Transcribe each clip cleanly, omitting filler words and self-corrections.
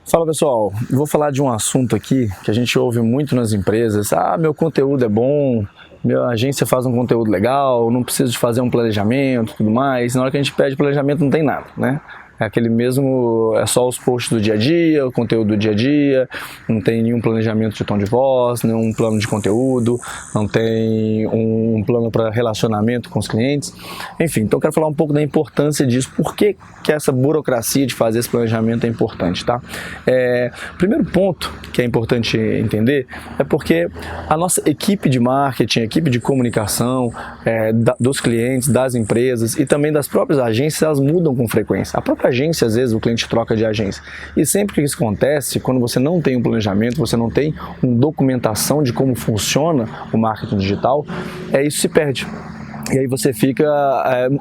Fala pessoal, vou falar de um assunto aqui que a gente ouve muito nas empresas. Meu conteúdo é bom, minha agência faz um conteúdo legal, não preciso de fazer um planejamento e tudo mais. Na hora que a gente pede planejamento não tem nada, né? É aquele mesmo, é só os posts do dia a dia, o conteúdo do dia a dia, não tem nenhum planejamento de tom de voz, nenhum plano de conteúdo, não tem um plano para relacionamento com os clientes. Enfim, então eu quero falar um pouco da importância disso, por que essa burocracia de fazer esse planejamento é importante, tá? Primeiro ponto que é importante entender é porque a nossa equipe de marketing, a equipe de comunicação dos clientes, das empresas e também das próprias agências, elas mudam com frequência. A própria agência, às vezes, o cliente troca de agência. E sempre que isso acontece, quando você não tem um planejamento, você não tem uma documentação de como funciona o marketing digital, isso se perde. E aí você fica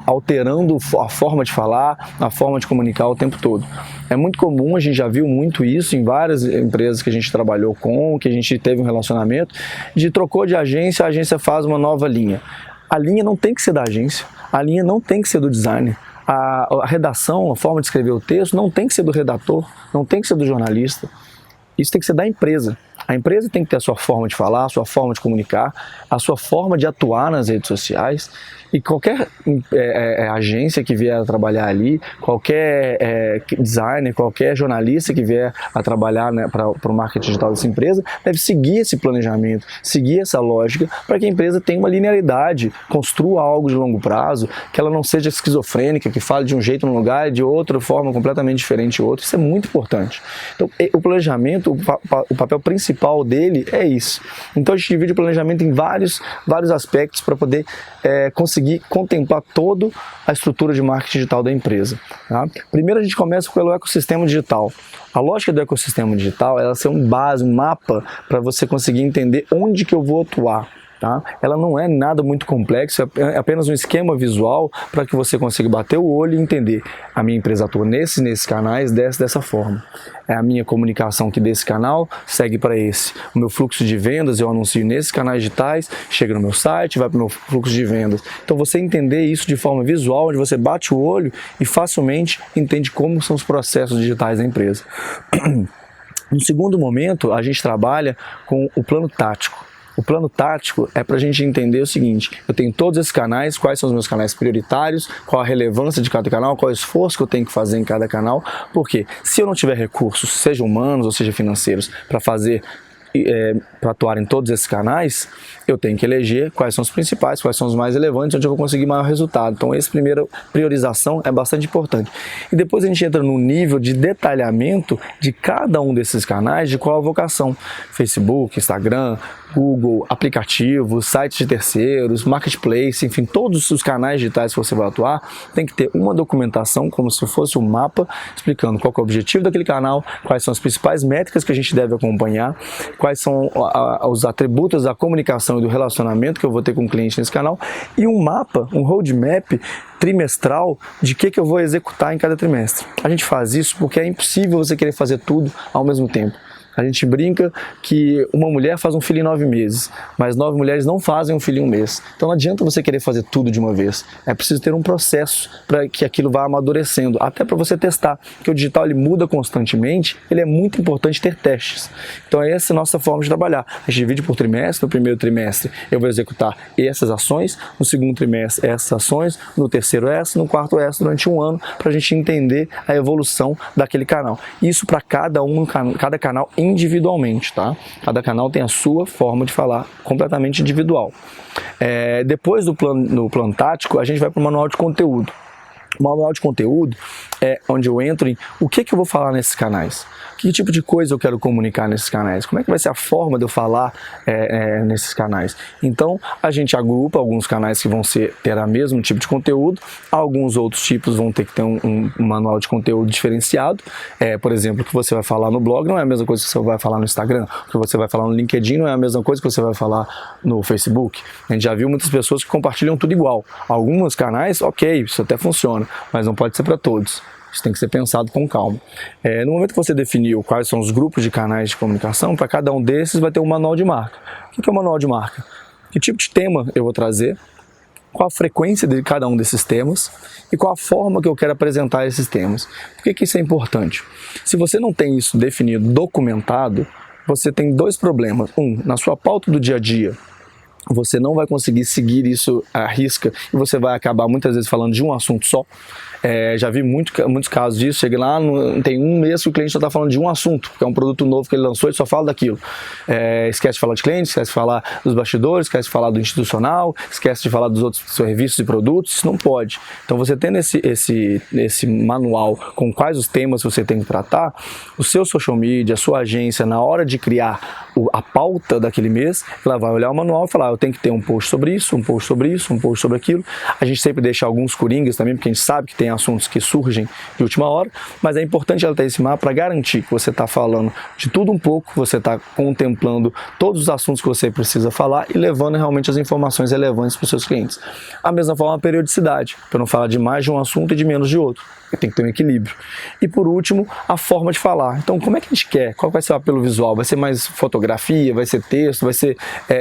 alterando a forma de falar, a forma de comunicar o tempo todo. É muito comum, a gente já viu muito isso em várias empresas que a gente trabalhou com, que a gente teve um relacionamento, de trocou de agência, a agência faz uma nova linha. A linha não tem que ser da agência, a linha não tem que ser do designer. A redação, a forma de escrever o texto não tem que ser do redator, não tem que ser do jornalista. Isso tem que ser da empresa. A empresa tem que ter a sua forma de falar, a sua forma de comunicar, a sua forma de atuar nas redes sociais. E qualquer agência que vier a trabalhar ali, qualquer designer, qualquer jornalista que vier a trabalhar, né, para o marketing digital dessa empresa, deve seguir esse planejamento, seguir essa lógica, para que a empresa tenha uma linearidade, construa algo de longo prazo, que ela não seja esquizofrênica, que fale de um jeito num lugar e de outra forma completamente diferente em outro. Isso é muito importante. Então, o planejamento, o papel principal dele é isso. Então, a gente divide o planejamento em vários aspectos para poder conseguir contemplar toda a estrutura de marketing digital da empresa. Tá? Primeiro a gente começa pelo ecossistema digital. A lógica do ecossistema digital é ela ser um mapa para você conseguir entender onde que eu vou atuar. Tá? Ela não é nada muito complexo, é apenas um esquema visual para que você consiga bater o olho e entender. A minha empresa atua nesses canais dessa forma. É a minha comunicação que desse canal segue para esse. O meu fluxo de vendas eu anuncio nesses canais digitais, chega no meu site, vai para o meu fluxo de vendas. Então você entender isso de forma visual, onde você bate o olho e facilmente entende como são os processos digitais da empresa. No segundo momento, a gente trabalha com o plano tático. O plano tático é para a gente entender o seguinte: eu tenho todos esses canais, quais são os meus canais prioritários, qual a relevância de cada canal, qual é o esforço que eu tenho que fazer em cada canal, porque se eu não tiver recursos, seja humanos ou seja financeiros, para atuar em todos esses canais, eu tenho que eleger quais são os principais, quais são os mais relevantes, onde eu vou conseguir maior resultado. Então, essa primeira priorização é bastante importante. E depois a gente entra no nível de detalhamento de cada um desses canais, de qual a vocação. Facebook, Instagram, Google, aplicativos, sites de terceiros, marketplace, enfim, todos os canais digitais que você vai atuar, tem que ter uma documentação, como se fosse um mapa, explicando qual que é o objetivo daquele canal, quais são as principais métricas que a gente deve acompanhar, quais são os atributos da comunicação e do relacionamento que eu vou ter com o cliente nesse canal, e um mapa, um roadmap trimestral de que eu vou executar em cada trimestre. A gente faz isso porque é impossível você querer fazer tudo ao mesmo tempo. A gente brinca que uma mulher faz um filho em 9 meses, mas 9 mulheres não fazem um filho em um mês. Então não adianta você querer fazer tudo de uma vez. É preciso ter um processo para que aquilo vá amadurecendo, até para você testar. Porque o digital ele muda constantemente, ele é muito importante ter testes. Então essa é a nossa forma de trabalhar. A gente divide por trimestre. No primeiro trimestre eu vou executar essas ações, no segundo trimestre essas ações, no terceiro essas, no quarto essas, durante um ano, para a gente entender a evolução daquele canal. Isso para cada canal individualmente, tá? Cada canal tem a sua forma de falar completamente individual. Depois do plano tático, a gente vai para o manual de conteúdo. O manual de conteúdo é onde eu entro em o que eu vou falar nesses canais. Que tipo de coisa eu quero comunicar nesses canais? Como é que vai ser a forma de eu falar nesses canais? Então, a gente agrupa alguns canais que vão ter o mesmo tipo de conteúdo, alguns outros tipos vão ter que ter um manual de conteúdo diferenciado. Por exemplo, o que você vai falar no blog não é a mesma coisa que você vai falar no Instagram, o que você vai falar no LinkedIn não é a mesma coisa que você vai falar no Facebook. A gente já viu muitas pessoas que compartilham tudo igual. Alguns canais, ok, isso até funciona, mas não pode ser para todos. Isso tem que ser pensado com calma. No momento que você definiu quais são os grupos de canais de comunicação, para cada um desses vai ter um manual de marca. O que é o manual de marca? Que tipo de tema eu vou trazer? qual a frequência de cada um desses temas e qual a forma que eu quero apresentar esses temas. Por que isso é importante? Se você não tem isso definido, documentado, você tem dois problemas. Na sua pauta do dia a dia, você não vai conseguir seguir isso à risca e você vai acabar muitas vezes falando de um assunto só. Já vi muitos casos disso. Cheguei lá, tem um mês que o cliente só está falando de um assunto, que é um produto novo que ele lançou e só fala daquilo. Esquece de falar de cliente, esquece de falar dos bastidores, esquece de falar do institucional, esquece de falar dos outros serviços e produtos. Isso não pode. Então, você tendo esse manual com quais os temas você tem que tratar, o seu social media, a sua agência, na hora de criar a pauta daquele mês, ela vai olhar o manual e falar, eu tenho que ter um post sobre isso, um post sobre isso, um post sobre aquilo. A gente sempre deixa alguns coringas também, porque a gente sabe que tem assuntos que surgem de última hora, mas é importante ela ter esse mapa para garantir que você está falando de tudo um pouco, você está contemplando todos os assuntos que você precisa falar e levando realmente as informações relevantes para os seus clientes. A mesma forma, a periodicidade, para não falar de mais de um assunto e de menos de outro. Tem que ter um equilíbrio. E por último, a forma de falar. Então, como é que a gente quer? Qual vai ser o apelo visual? Vai ser mais fotografia? Vai ser texto? Vai ser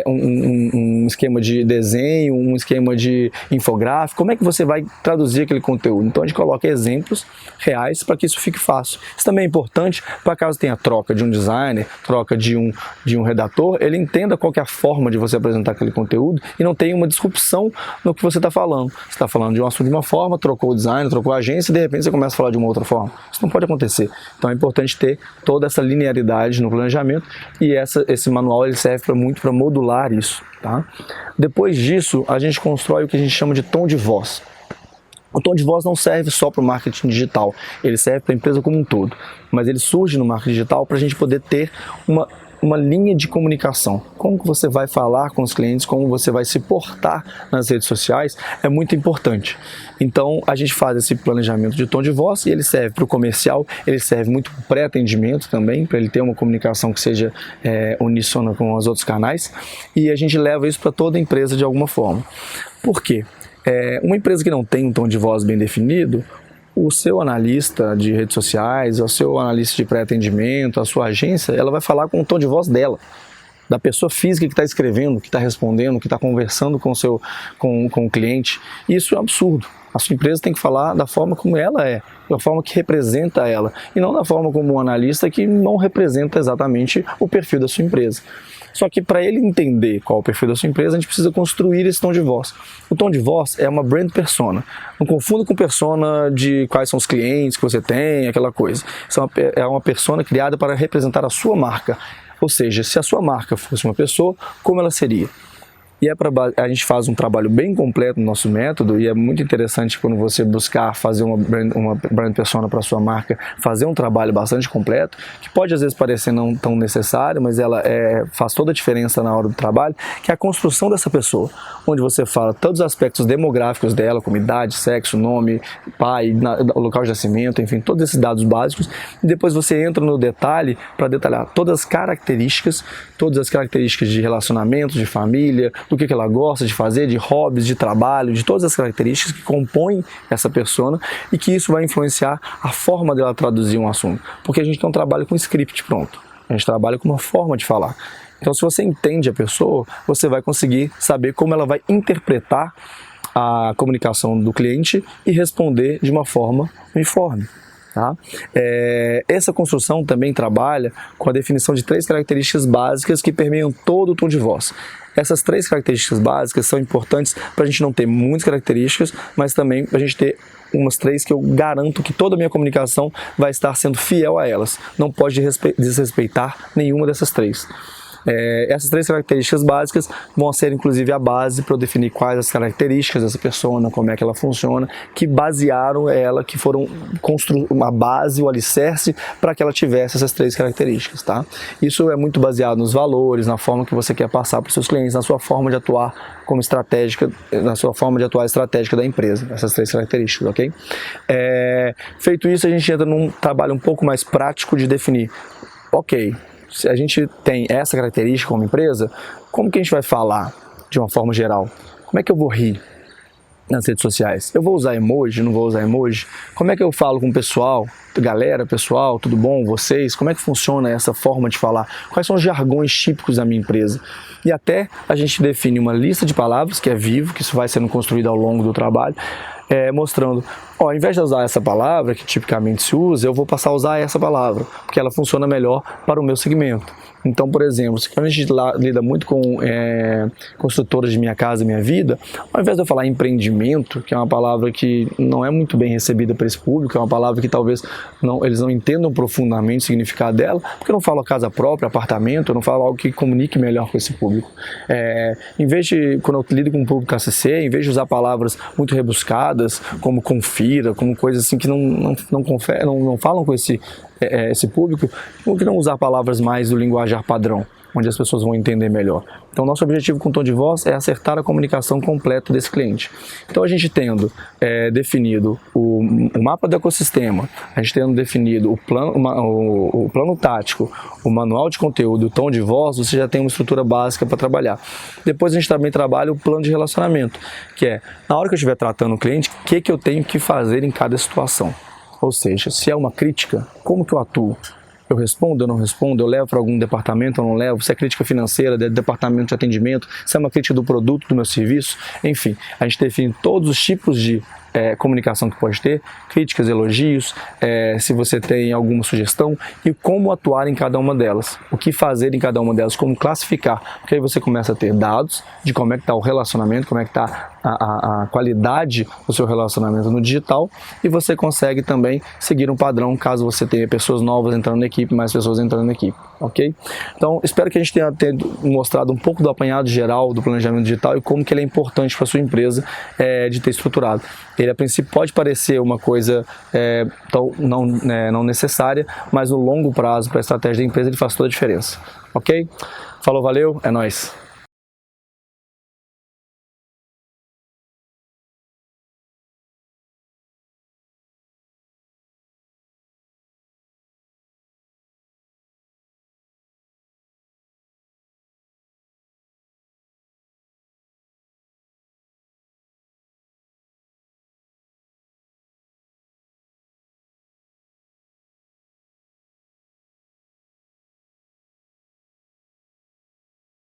um esquema de desenho? Um esquema de infográfico? Como é que você vai traduzir aquele conteúdo? Então, a gente coloca exemplos reais para que isso fique fácil. Isso também é importante para caso tenha troca de um designer, troca de um redator, ele entenda qual que é a forma de você apresentar aquele conteúdo e não tenha uma disrupção no que você está falando. Você está falando de um assunto de uma forma, trocou o designer, trocou a agência e de repente você começa a falar de uma outra forma. Isso não pode acontecer. Então é importante ter toda essa linearidade no planejamento e esse manual ele serve muito para modular isso. Tá? Depois disso, a gente constrói o que a gente chama de tom de voz. O tom de voz não serve só para o marketing digital, ele serve para a empresa como um todo, mas ele surge no marketing digital para a gente poder ter uma linha de comunicação. Como que você vai falar com os clientes, como você vai se portar nas redes sociais, é muito importante. Então, a gente faz esse planejamento de tom de voz e ele serve para o comercial, ele serve muito para o pré-atendimento também, para ele ter uma comunicação que seja uníssona com os outros canais, e a gente leva isso para toda a empresa de alguma forma. Por quê? Uma empresa que não tem um tom de voz bem definido, o seu analista de redes sociais, o seu analista de pré-atendimento, a sua agência, ela vai falar com o tom de voz dela, da pessoa física que está escrevendo, que está respondendo, que está conversando com o cliente. Isso é um absurdo. A sua empresa tem que falar da forma como ela é, da forma que representa ela, e não da forma como um analista que não representa exatamente o perfil da sua empresa. Só que para ele entender qual é o perfil da sua empresa, a gente precisa construir esse tom de voz. O tom de voz é uma brand persona. Não confunda com persona de quais são os clientes que você tem, aquela coisa. É uma persona criada para representar a sua marca. Ou seja, se a sua marca fosse uma pessoa, como ela seria? E a gente faz um trabalho bem completo no nosso método e é muito interessante quando você buscar fazer uma brand persona para a sua marca, fazer um trabalho bastante completo, que pode às vezes parecer não tão necessário, mas ela faz toda a diferença na hora do trabalho, que é a construção dessa pessoa, onde você fala todos os aspectos demográficos dela, como idade, sexo, nome, pai, local de nascimento, enfim, todos esses dados básicos, e depois você entra no detalhe para detalhar todas as características de relacionamento, de família, do que ela gosta de fazer, de hobbies, de trabalho, de todas as características que compõem essa persona e que isso vai influenciar a forma dela traduzir um assunto. Porque a gente não trabalha com script pronto, a gente trabalha com uma forma de falar. Então, se você entende a pessoa, você vai conseguir saber como ela vai interpretar a comunicação do cliente e responder de uma forma uniforme. Tá? Essa construção também trabalha com a definição de 3 características básicas que permeiam todo o tom de voz. Essas 3 características básicas são importantes para a gente não ter muitas características, mas também para a gente ter umas 3 que eu garanto que toda a minha comunicação vai estar sendo fiel a elas. Não pode desrespeitar nenhuma dessas 3. Essas 3 características básicas vão ser inclusive a base para eu definir quais as características dessa persona, como é que ela funciona, que basearam ela, que foram uma base, o alicerce para que ela tivesse essas 3 características. Tá? Isso é muito baseado nos valores, na forma que você quer passar para os seus clientes, na sua forma de atuar como estratégica, na sua forma de atuar estratégica da empresa, essas 3 características, ok? Feito isso, a gente entra num trabalho um pouco mais prático de definir, ok, se a gente tem essa característica como empresa, como que a gente vai falar de uma forma geral? Como é que eu vou rir? nas redes sociais? Eu vou usar emoji, não vou usar emoji? Como é que eu falo com o pessoal? Galera, pessoal, tudo bom? Vocês? Como é que funciona essa forma de falar? Quais são os jargões típicos da minha empresa? E até a gente define uma lista de palavras, que é vivo, que isso vai sendo construído ao longo do trabalho, mostrando, ao invés de usar essa palavra, que tipicamente se usa, eu vou passar a usar essa palavra, porque ela funciona melhor para o meu segmento. Então, por exemplo, quando a gente lida muito com construtoras de Minha Casa Minha Vida, ao invés de eu falar empreendimento, que é uma palavra que não é muito bem recebida para esse público, é uma palavra que talvez eles não entendam profundamente o significado dela, porque eu não falo casa própria, apartamento, eu não falo algo que comunique melhor com esse público. Em vez de, quando eu lido com o público ACC, em vez de usar palavras muito rebuscadas, como confira, como coisas assim que não falam com esse público, por que não usar palavras mais do linguajar padrão, onde as pessoas vão entender melhor? Então, nosso objetivo com o tom de voz é acertar a comunicação completa desse cliente. Então, a gente tendo definido o mapa do ecossistema, a gente tendo definido o plano tático, o manual de conteúdo, o tom de voz, você já tem uma estrutura básica para trabalhar. Depois, a gente também trabalha o plano de relacionamento, que é, na hora que eu estiver tratando o cliente, o que eu tenho que fazer em cada situação. Ou seja, se é uma crítica, como que eu atuo? Eu respondo, eu não respondo, eu levo para algum departamento, eu não levo, se é crítica financeira, de departamento de atendimento, se é uma crítica do produto, do meu serviço, enfim, a gente define todos os tipos de comunicação que pode ter, críticas, elogios, se você tem alguma sugestão e como atuar em cada uma delas, o que fazer em cada uma delas, como classificar, porque aí você começa a ter dados de como é que está o relacionamento, como é que está a qualidade do seu relacionamento no digital e você consegue também seguir um padrão caso você tenha pessoas novas entrando na equipe, mais pessoas entrando na equipe, ok? Então, espero que a gente tenha mostrado um pouco do apanhado geral do planejamento digital e como que ele é importante para a sua empresa de ter estruturado. Ele, a princípio, pode parecer uma coisa não necessária, mas no longo prazo, para a estratégia da empresa, ele faz toda a diferença, ok? Falou, valeu, é nóis!